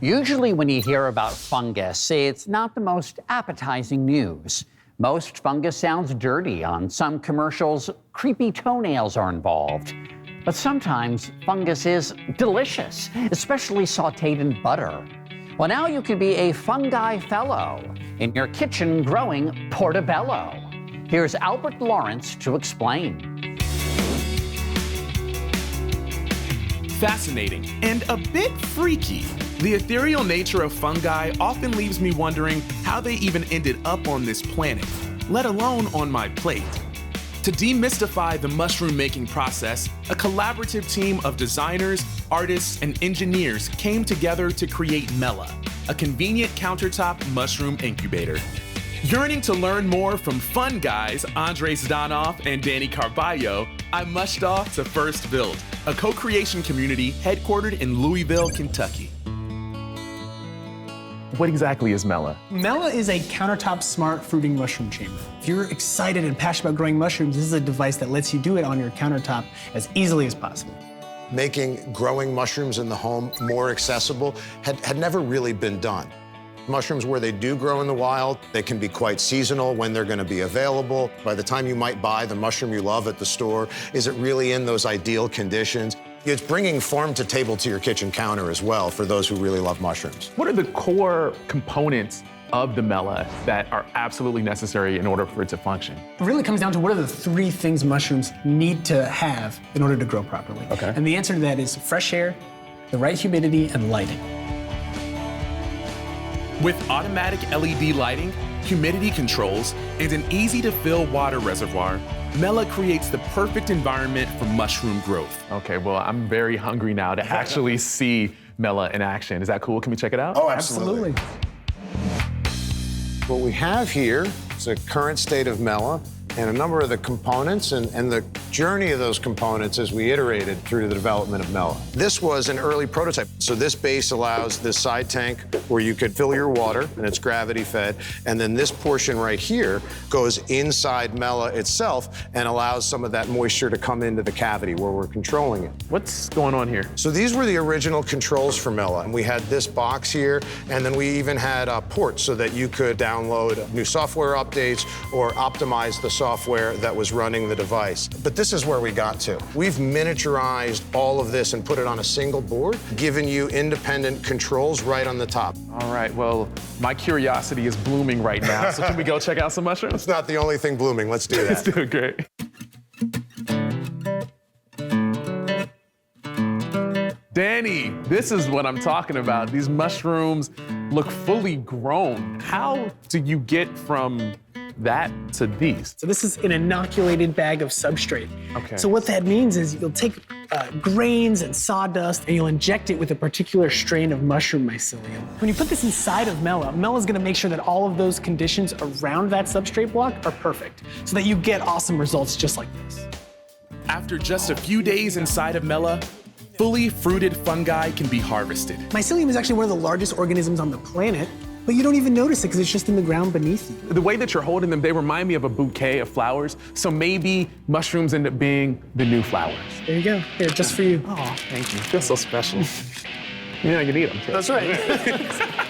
Usually when you hear about fungus, it's not the most appetizing news. Most fungus sounds dirty. On some commercials, creepy toenails are involved. But sometimes fungus is delicious, especially sauteed in butter. Well, now you can be a fungi fellow in your kitchen growing portobello. Here's Albert Lawrence to explain. Fascinating and a bit freaky. The ethereal nature of fungi often leaves me wondering how they even ended up on this planet, let alone on my plate. To demystify the mushroom making process, a collaborative team of designers, artists, and engineers came together to create Mela, a convenient countertop mushroom incubator. Yearning to learn more from fun guys Andre Zdanow and Danny Carballo, I mushed off to FirstBuild, a co-creation community headquartered in Louisville, Kentucky. What exactly is Mela? Mela is a countertop smart fruiting mushroom chamber. If you're excited and passionate about growing mushrooms, this is a device that lets you do it on your countertop as easily as possible. Making growing mushrooms in the home more accessible had never really been done. Mushrooms, where they do grow in the wild, they can be quite seasonal when they're going to be available. By the time you might buy the mushroom you love at the store, is it really in those ideal conditions? It's bringing farm to table to your kitchen counter as well for those who really love mushrooms. What are the core components of the Mela that are absolutely necessary in order for it to function? It really comes down to what are the three things mushrooms need to have in order to grow properly. Okay. And the answer to that is fresh air, the right humidity, and lighting. With automatic LED lighting, humidity controls, and an easy-to-fill water reservoir, Mela creates the perfect environment for mushroom growth. Okay, well, I'm very hungry now to actually see Mela in action. Is that cool? Can we check it out? Oh, absolutely. What we have here is a current state of Mela and a number of the components and the journey of those components as we iterated through the development of Mela. This was an early prototype. So this base allows this side tank where you could fill your water, and it's gravity fed. And then this portion right here goes inside Mela itself and allows some of that moisture to come into the cavity where we're controlling it. What's going on here? So these were the original controls for Mela. And we had this box here, and then we even had ports so that you could download new software updates or optimize the software that was running the device. But this is where we got to. We've miniaturized all of this and put it on a single board, giving you independent controls right on the top. All right, well, my curiosity is blooming right now, so can we go check out some mushrooms? It's not the only thing blooming. Let's do that. Let's do it, great. Danny, this is what I'm talking about. These mushrooms look fully grown. How do you get from that to these? So this is an inoculated bag of substrate. Okay. So what that means is you'll take grains and sawdust and you'll inject it with a particular strain of mushroom mycelium. When you put this inside of Mela, Mela's gonna make sure that all of those conditions around that substrate block are perfect so that you get awesome results just like this. After just a few days inside of Mela, fully fruited fungi can be harvested. Mycelium is actually one of the largest organisms on the planet, but you don't even notice it because it's just in the ground beneath you. The way that you're holding them, they remind me of a bouquet of flowers, so maybe mushrooms end up being the new flowers. There you go. Here, just for you. Oh, thank you. Feel so special. You know, you can eat them too. That's right.